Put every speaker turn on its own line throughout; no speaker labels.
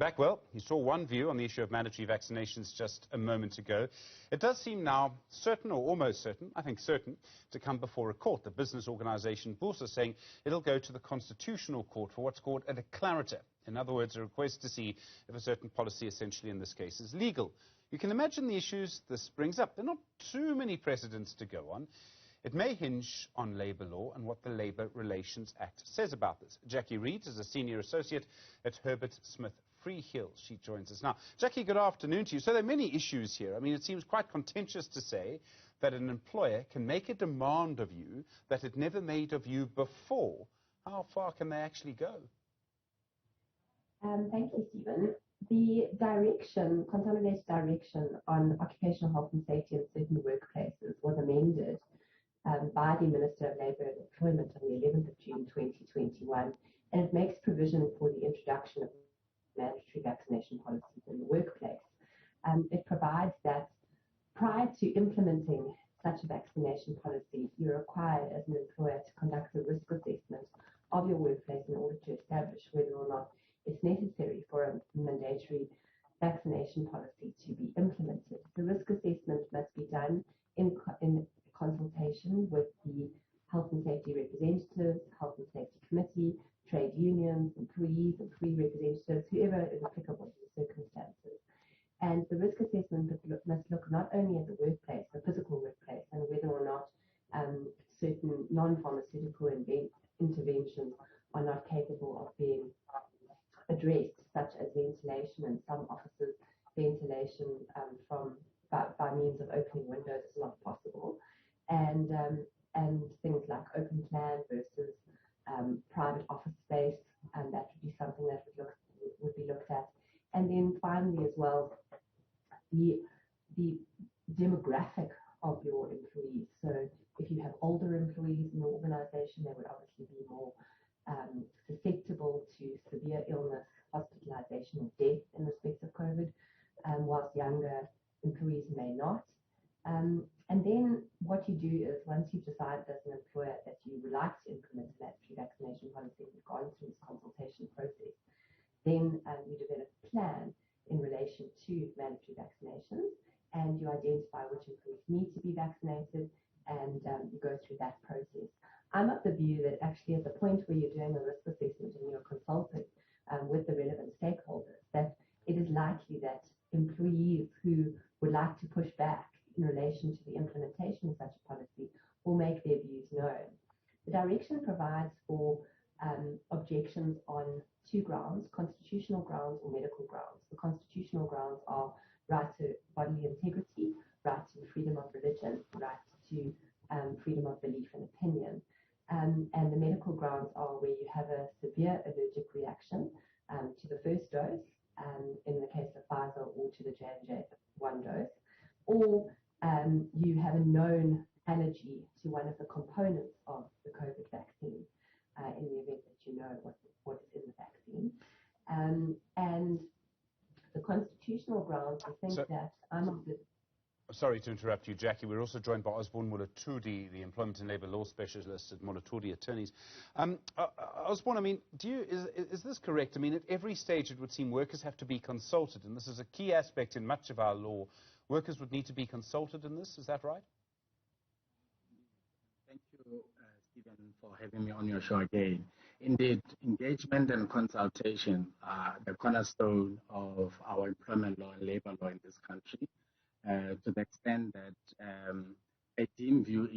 back. Well, you saw one view on the issue of mandatory vaccinations just a moment ago. It does seem now certain, or almost certain, I think certain, to come before a court. The business organisation BUSA saying it'll go to the Constitutional Court for what's called a declarator. In other words, a request to see if a certain policy, essentially in this case, is legal. You can imagine the issues this brings up. There are not too many precedents to go on. It may hinge on labour law and what the Labour Relations Act says about this. Jacqui Reed is a senior associate at Herber Smith Freehills. She joins us now. Jacqui, good afternoon to you. So there are many issues here. I mean, it seems quite contentious to say that an employer can make a demand of you that it never made of you before. How far can they actually go?
Thank you, Stephen. The direction, consolidated direction on occupational health and safety in certain workplaces was amended by the Minister of Labour and Employment on the 11th of June 2021, and it makes provision for the introduction of mandatory vaccination policies in the workplace. It provides that prior to implementing such a vaccination policy, you're required as an employer to conduct a risk assessment of your workplace in order to establish whether or not it's necessary for a mandatory vaccination policy to be implemented. The risk assessment must be done in consultation with the health and safety representatives, health and safety committee, trade unions, employees, employee representatives, whoever is applicable to the circumstances. And the risk assessment must look not only at the workplace, the physical workplace, and whether or not certain non-pharmaceutical interventions are not capable of being addressed, such as ventilation. In some offices, ventilation by means of opening windows is not possible, and things like open plan versus private office space, and that would be something that would be looked at. And then finally, as well, the demographic of your employees. So if you have older employees in your organisation, they would obviously be more susceptible to severe illness, hospitalisation, or death in respect of COVID, whilst younger employees may not. And then what you do is, once you've decided as an employer that you would like to implement a mandatory vaccination policy, you've gone through this consultation process, then you develop a plan in relation to mandatory vaccinations, and you identify which employees need to be vaccinated, and you go through that process. I'm of the view that actually at the point where you're doing a risk assessment and you're consulting with the relevant stakeholders, that it is likely that employees who would like to push back in relation to the implementation of such a policy will make their views known. The direction provides for objections on two grounds: constitutional grounds or medical grounds. The constitutional grounds are right to bodily integrity, right to freedom of religion, right to freedom of belief and opinion. And the medical grounds are where you have a severe allergic reaction to the first dose, in the case of Pfizer, or to the J&J 1 dose, or you have a known allergy to one of the components of the COVID vaccine, in the event that you know what is in the vaccine. And the constitutional grounds, I think that I'm of the...
Sorry to interrupt you, Jacqui. We're also joined by Osborne Molatudi, the Employment and Labour Law Specialist at Molatudi Attorneys. Osborne, I mean, is this correct? I mean, at every stage it would seem workers have to be consulted, and this is a key aspect in much of our law. Workers would need to be consulted in this, is that right?
Thank you, Stephen, for having me on your show again. Indeed, engagement and consultation are the cornerstone of our employment law and labour law in this country. To the extent that a team view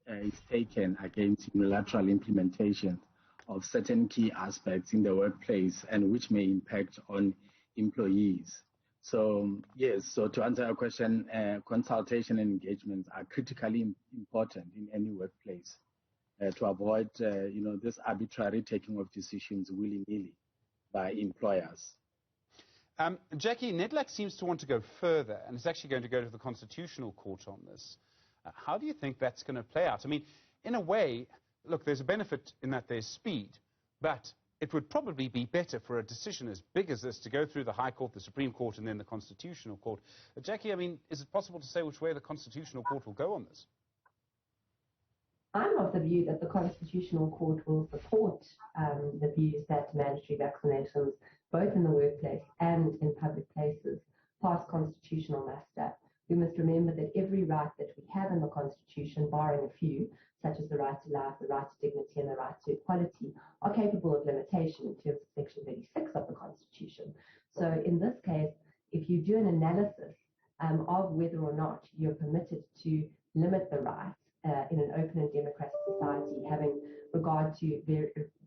is taken against unilateral implementation of certain key aspects in the workplace, and which may impact on employees. So yes, so to answer your question, consultation and engagements are critically important in any workplace to avoid this arbitrary taking of decisions willy-nilly by employers.
Jacqui, NEDLAC seems to want to go further, and it's actually going to go to the Constitutional Court on this. How do you think that's going to play out? I mean, in a way, look, there's a benefit in that there's speed, but it would probably be better for a decision as big as this to go through the High Court, the Supreme Court, and then the Constitutional Court. Jacqui, I mean, is it possible to say which way the Constitutional Court will go on this?
I'm of the view that the Constitutional Court will support the views that mandatory vaccinations, both in the workplace and in public places, pass constitutional muster. We must remember that every right that we have in the Constitution, barring a few, such as the right to life, the right to dignity, and the right to equality, are capable of limitation in terms of Section 36 of the Constitution. So in this case, if you do an analysis of whether or not you're permitted to limit the rights in an open and democratic society, having regard to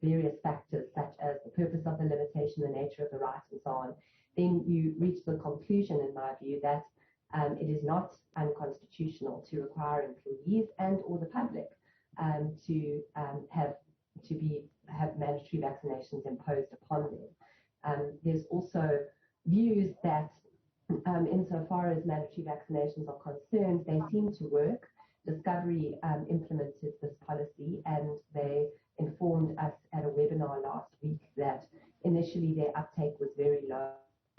various factors such as the purpose of the limitation, the nature of the right, and so on, then you reach the conclusion, in my view, that it is not unconstitutional to require employees and or the public to have mandatory vaccinations imposed upon them. There's also views that insofar as mandatory vaccinations are concerned, they seem to work. Discovery implemented this policy, and they informed us at a webinar last week that initially their uptake was very low.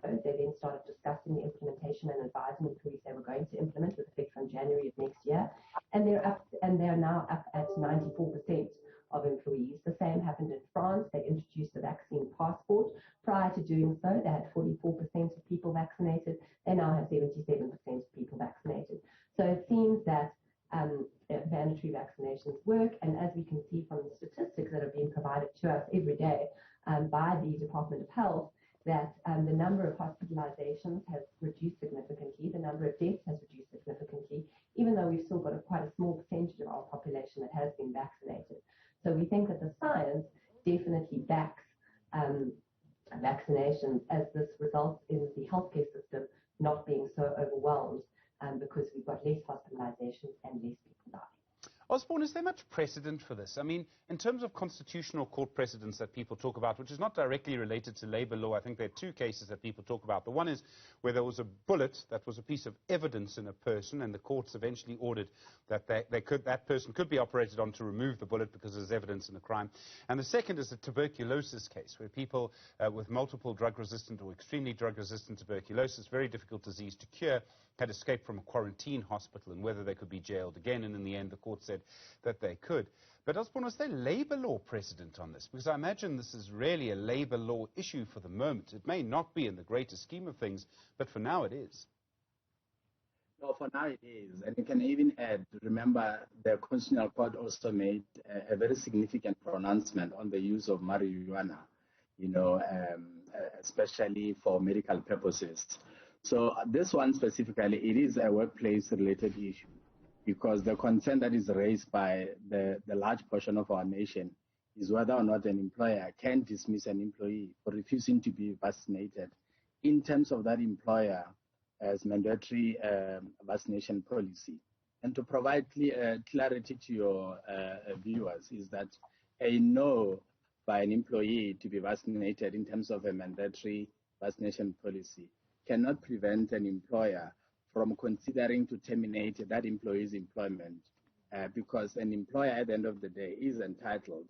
They then started discussing the implementation and advising employees they were going to implement with effect from January of next year, and they're now up at 94% of employees. The same happened in France. They introduced the vaccine passport. Prior to doing so, they had 44% of people vaccinated. They now have 77% of people vaccinated. So it seems that mandatory vaccinations work, and as we can see from the statistics that are being provided to us every day by the Department of Health, that the number of hospitalizations has reduced significantly, the number of deaths has reduced significantly, even though we've still got quite a small percentage of our population that has been vaccinated. So we think that the science definitely backs vaccinations, as this results in the healthcare system not being so overwhelmed because we've got less hospitalizations and less people dying.
Osborne, is there much precedent for this? I mean, in terms of constitutional court precedents that people talk about, which is not directly related to labor law, I think there are two cases that people talk about. The one is where there was a bullet that was a piece of evidence in a person, and the courts eventually ordered that that person could be operated on to remove the bullet because there's evidence in the crime. And the second is the tuberculosis case, where people with multiple drug-resistant or extremely drug-resistant tuberculosis, very difficult disease to cure, had escaped from a quarantine hospital, and whether they could be jailed again, and in the end the court said that they could. But Osborne, is there labor law precedent on this? Because I imagine this is really a labor law issue for the moment. It may not be in the greater scheme of things, but for now it is.
No, for now it is. And you can even add, remember, the Constitutional Court also made a very significant pronouncement on the use of marijuana, especially for medical purposes. So this one specifically, it is a workplace-related issue, because the concern that is raised by the large portion of our nation is whether or not an employer can dismiss an employee for refusing to be vaccinated in terms of that employer as mandatory vaccination policy. And to provide clarity to your viewers is that a no by an employee to be vaccinated in terms of a mandatory vaccination policy cannot prevent an employer from considering to terminate that employee's employment, because an employer at the end of the day is entitled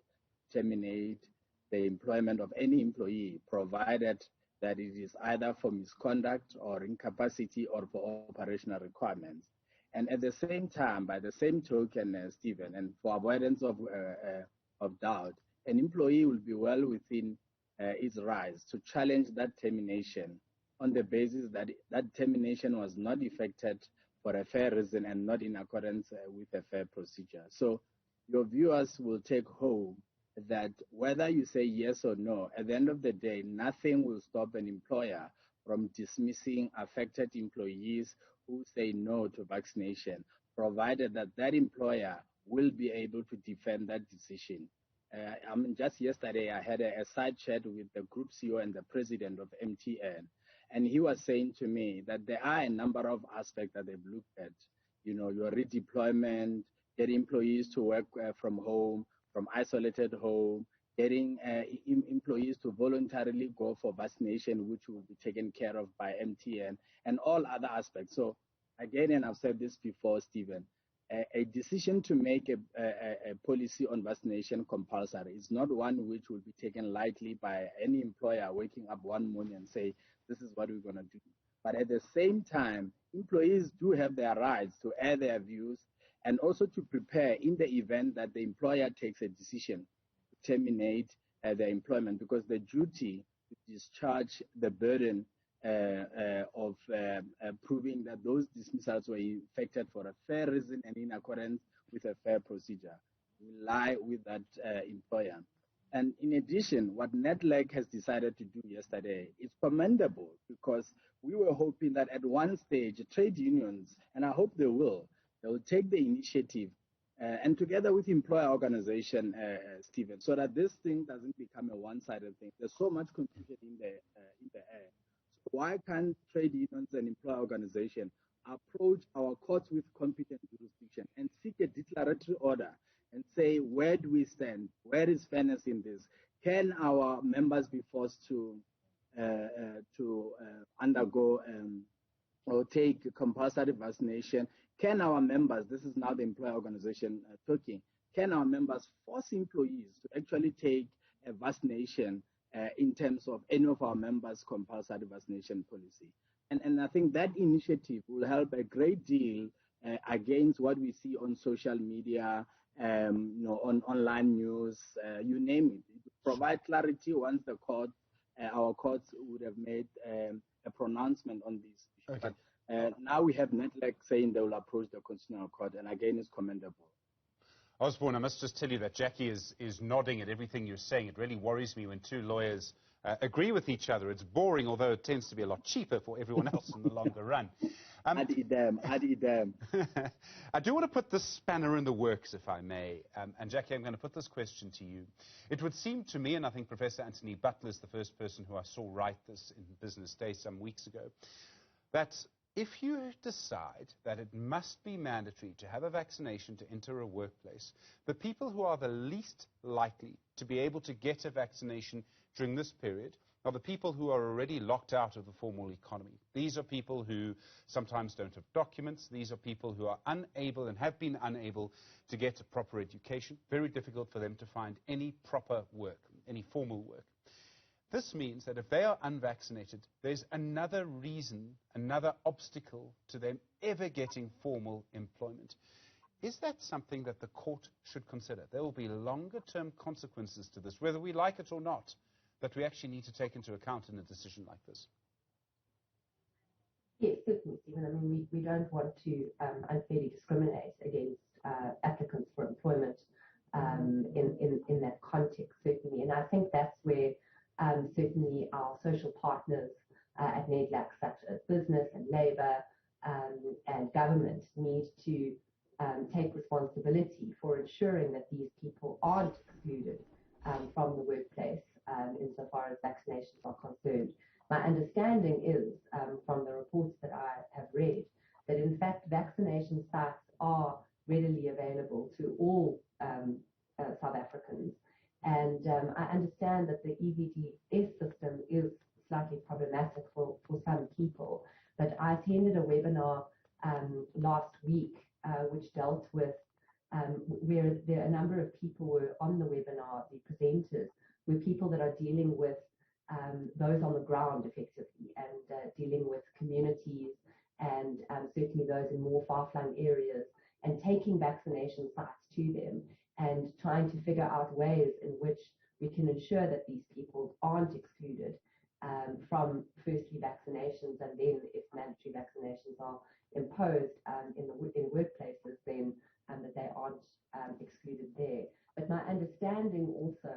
to terminate the employment of any employee, provided that it is either for misconduct or incapacity or for operational requirements. And at the same time, by the same token, Stephen, and for avoidance of doubt, an employee will be well within its rights to challenge that termination on the basis that that termination was not effected for a fair reason and not in accordance with a fair procedure. So your viewers will take home that whether you say yes or no, at the end of the day, nothing will stop an employer from dismissing affected employees who say no to vaccination, provided that that employer will be able to defend that decision. Just yesterday, I had a side chat with the group CEO and the president of MTN, and he was saying to me that there are a number of aspects that they've looked at, your redeployment, getting employees to work from home, from isolated home, getting employees to voluntarily go for vaccination, which will be taken care of by MTN, and all other aspects. So again, and I've said this before, Stephen, a decision to make a policy on vaccination compulsory is not one which will be taken lightly by any employer waking up one morning and say, this is what we're going to do. But at the same time, employees do have their rights to air their views and also to prepare in the event that the employer takes a decision to terminate their employment, because the duty to discharge the burden of proving that those dismissals were effected for a fair reason and in accordance with a fair procedure will lie with that employer. And in addition, what NEDLAC has decided to do yesterday is commendable, because we were hoping that at one stage, trade unions, and I hope they will take the initiative and together with employer organization, Stephen, so that this thing doesn't become a one-sided thing. There's so much confusion in the air. So why can't trade unions and employer organization approach our courts with competent jurisdiction and seek a declaratory order and say, where do we stand? Where is fairness in this? Can our members be forced to undergo or take compulsory vaccination? Can our members, this is now the employer organization talking, can our members force employees to actually take a vaccination in terms of any of our members' compulsory vaccination policy? And I think that initiative will help a great deal against what we see on social media, on online news, you name it. It will provide clarity once the court, our courts would have made a pronouncement on this issue.
Okay.
But now we have NEDLAC saying they will approach the Constitutional Court, and again, it's commendable.
Osborne, I must just tell you that Jacqui is nodding at everything you're saying. It really worries me when two lawyers agree with each other. It's boring, although it tends to be a lot cheaper for everyone else in the longer run.
Ad idem.
I do want to put this spanner in the works, if I may. And Jacqui, I'm going to put this question to you. It would seem to me, and I think Professor Anthony Butler is the first person who I saw write this in Business Day some weeks ago, that if you decide that it must be mandatory to have a vaccination to enter a workplace, the people who are the least likely to be able to get a vaccination during this period are the people who are already locked out of the formal economy. These are people who sometimes don't have documents. These are people who are unable and have been unable to get a proper education. Very difficult for them to find any proper work, any formal work. This means that if they are unvaccinated, there's another reason, another obstacle to them ever getting formal employment. Is that something that the court should consider? There will be longer-term consequences to this, whether we like it or not, that we actually need to take into account in a decision like this.
Yes, certainly, Stephen. I mean, we don't want to unfairly discriminate against applicants for employment in that context, certainly. And I think that's where certainly our social partners at NEDLAC, such as business and labour and government, need to take responsibility for ensuring that these people aren't excluded from the workplace insofar as vaccinations are concerned. My understanding is, from the reports that I have read, that in fact vaccination sites are readily available to all South Africans. And I understand that the EVDS system is slightly problematic for some people. But I attended a webinar last week which dealt with where there a number of people were on the webinar, the presenters, were people that are dealing with those on the ground effectively and dealing with communities and certainly those in more far-flung areas, and taking vaccination sites to them and trying to figure out ways in which we can ensure that these people aren't excluded from firstly vaccinations, and then if mandatory vaccinations are imposed in workplaces, then that they aren't excluded there. But my understanding also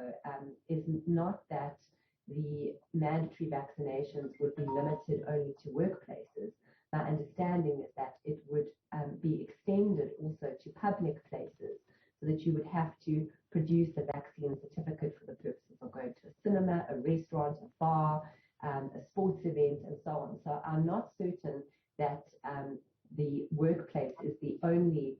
is not that the mandatory vaccinations would be limited only to workplaces. My understanding is that it would be extended also to public places, so that you would have to produce a vaccine certificate for the purposes of going to a cinema, a restaurant, a bar, a sports event, and so on. So I'm not certain that the workplace is the only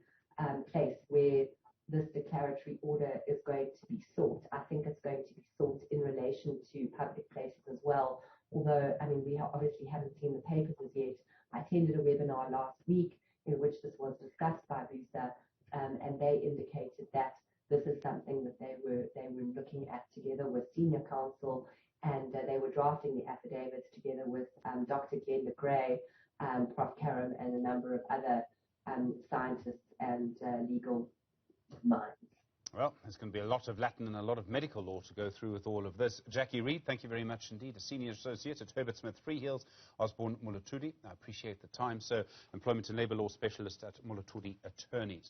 place where this declaratory order is going to be sought. I think it's going to be sought in relation to public places as well, although, I mean, we obviously haven't seen the papers as yet. I attended a webinar last week in which this was discussed by BUSA, and they indicated that this is something that they were looking at together with senior counsel, and they were drafting the affidavits together with Dr. Glenda Gray, Prof. Karam, and a number of other scientists and legal minds.
Well, there's going to be a lot of Latin and a lot of medical law to go through with all of this. Jacqui Reed, thank you very much indeed. A senior associate at Herber Smith Freehills, Osborne Molatudi. I appreciate the time. So, employment and labour law specialist at Molatudi Attorneys.